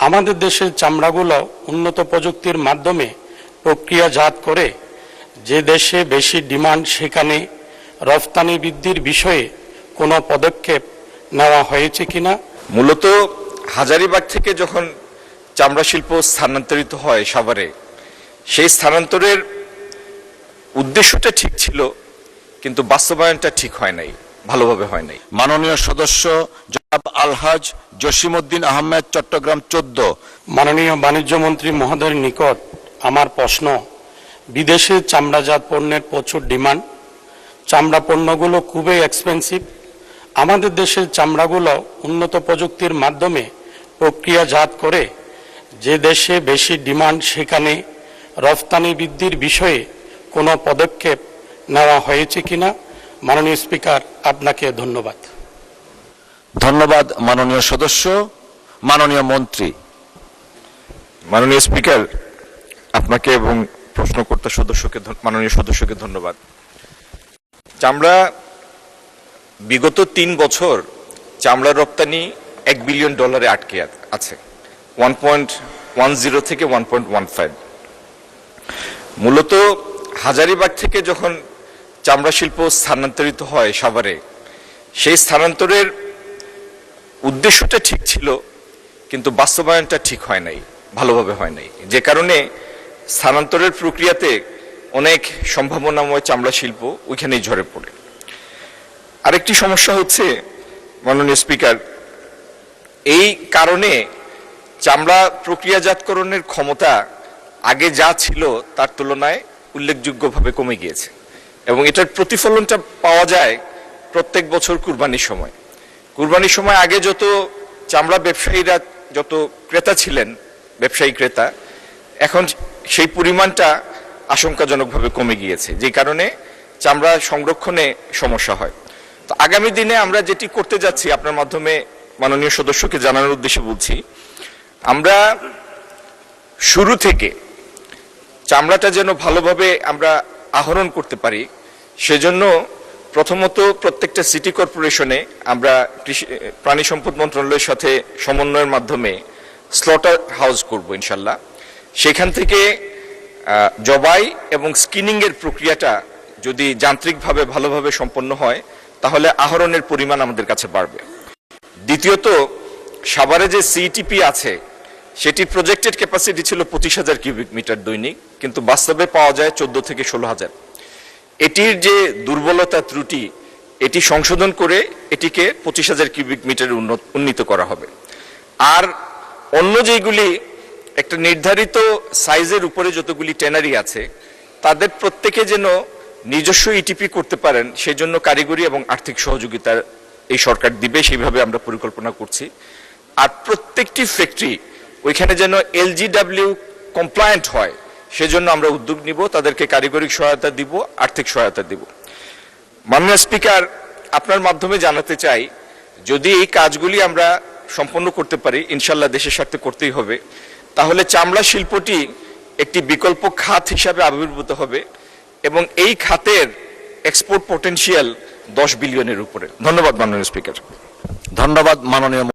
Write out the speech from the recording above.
আমাদের দেশের চামড়াগুলো উন্নত প্রযুক্তির মাধ্যমে প্রক্রিয়াজাত করে যে দেশে বেশি ডিমান্ড সেখানে রফতানি বৃদ্ধির বিষয়ে কোনো পদক্ষেপ নেওয়া হয়েছে কিনা? মূলত হাজারীবাগ থেকে যখন চামড়া শিল্প স্থানান্তরিত হয় সাভারে, সেই স্থানান্তরের উদ্দেশ্যটা ঠিক ছিল, কিন্তু বাস্তবায়নটা ঠিক হয় নাই, ভালোভাবে হয় নাই। মাননীয় সদস্য জনাব আলহাজ জসিমউদ্দিন আহমেদ, চট্টগ্রাম 14। মাননীয় বাণিজ্য মন্ত্রী মহোদয়ের নিকট আমার প্রশ্ন, বিদেশে চামড়াজাত পণ্যের প্রচুর ডিমান্ড, চামড়া পণ্যগুলো খুবই এক্সপেন্সিভ। আমাদের দেশের চামড়াগুলো উন্নত প্রযুক্তির মাধ্যমে প্রক্রিয়াজাত করে যে দেশে বেশি ডিমান্ড সেখানে রফতানি বৃদ্ধির বিষয়ে কোনো পদক্ষেপ নেওয়া হয়েছে কিনা? মাননীয় স্পিকার, আপনাকে ধন্যবাদ। ধন্যবাদ মাননীয় সদস্য। মাননীয় মন্ত্রী। মাননীয় স্পিকার, আপনাকে এবং প্রশ্নকর্তা মাননীয় সদস্যকে ধন্যবাদ। চামড়া বিগত 3 বছর চামড়া রপ্তানি $1 বিলিয়ন আটকে আছে, 1.10 থেকে 1.15। মূলত হাজারীবাগ থেকে যখন চামড়া শিল্প স্থানান্তরিত হয় সাভারে, সেই স্থানান্তরের উদ্দেশ্যটা ঠিক ছিল, কিন্তু বাস্তবায়নটা ঠিক হয় নাই, ভালোভাবে হয় নাই, যে কারণে স্থানান্তরের প্রক্রিয়াতে অনেক সম্ভাবনাময় চামড়া শিল্প ওইখানেই ঝরে পড়ে। আরেকটি সমস্যা হচ্ছে মাননীয় স্পিকার, এই কারণে চামড়া প্রক্রিয়াজাতকরণের ক্ষমতা আগে যা ছিল তার তুলনায় উল্লেখযোগ্যভাবে কমে গিয়েছে, এবং এটার প্রতিফলনটা পাওয়া যায় প্রত্যেক বছর কুরবানির সময়। কুরবানির সময় আগে যত চামড়া ব্যবসায়ীরা যত ক্রেতা ছিলেন, ব্যবসায়ী ক্রেতা, এখন সেই পরিমাণটা আশঙ্কাজনকভাবে কমে গিয়েছে, যে কারণে চামড়া সংরক্ষণে সমস্যা হয়। তো আগামী দিনে আমরা যেটি করতে যাচ্ছি, আপনার মাধ্যমে মাননীয় সদস্যকে জানানোর উদ্দেশ্যে বলছি, আমরা শুরু থেকে চামড়াটা যেন ভালোভাবে আমরা আহরণ করতে পারি, সেজন্য প্রথমত প্রত্যেকটা সিটি কর্পোরেশনে আমরা প্রাণী সম্পদ মন্ত্রণালয়ের সাথে সমন্বয়ের মাধ্যমে স্লটার হাউস করব ইনশাল্লাহ। সেখান থেকে জবাই এবং স্কিনিং এর প্রক্রিয়াটা যদি যান্ত্রিকভাবে ভালোভাবে সম্পন্ন হয়, তাহলে আহরণের পরিমাণ আমাদের কাছে বাড়বে। দ্বিতীয়ত, সাভারে যে সিইটিপি আছে, সেটির প্রজেক্টেড ক্যাপাসিটি ছিল 25,000 কিউবিক মিটার দৈনিক, কিন্তু বাস্তবে পাওয়া যায় 14 থেকে 16,000। এটির যে দুর্বলতা ত্রুটি, এটি সংশোধন করে এটিকে 25,000 কিউবিক মিটারে উন্নীত করা হবে। আর অন্য যেগুলি একটা নির্ধারিত সাইজের উপরে যতগুলি ট্যানারি আছে, তাদের প্রত্যেকে যেন নিজস্ব ইটিপি করতে পারেন, সেই জন্য কারিগরি এবং আর্থিক সহযোগিতা এই সরকার দিবে, সেইভাবে আমরা পরিকল্পনা করছি। আর প্রত্যেকটি ফ্যাক্টরি ওইখানে যেন LGW কমপ্লায়েন্ট হয়, সেজন্য আমরা উদ্যোগ নিব, তাদেরকে কারিগরি সহায়তা দিব, আর্থিক সহায়তা দিব। মাননীয় স্পিকার, আপনার মাধ্যমে জানাতে চাই, যদি এই কাজগুলি আমরা সম্পন্ন করতে পারি, ইনশাল্লাহ দেশের স্বার্থে করতেই হবে, তাহলে চামড়া শিল্পটি একটি বিকল্প খাত হিসাবে আবির্ভূত হবে, এবং এই খাতের এক্সপোর্ট পটেনশিয়াল $10 বিলিয়নের উপরে। ধন্যবাদ মাননীয় স্পিকার। ধন্যবাদ মাননীয়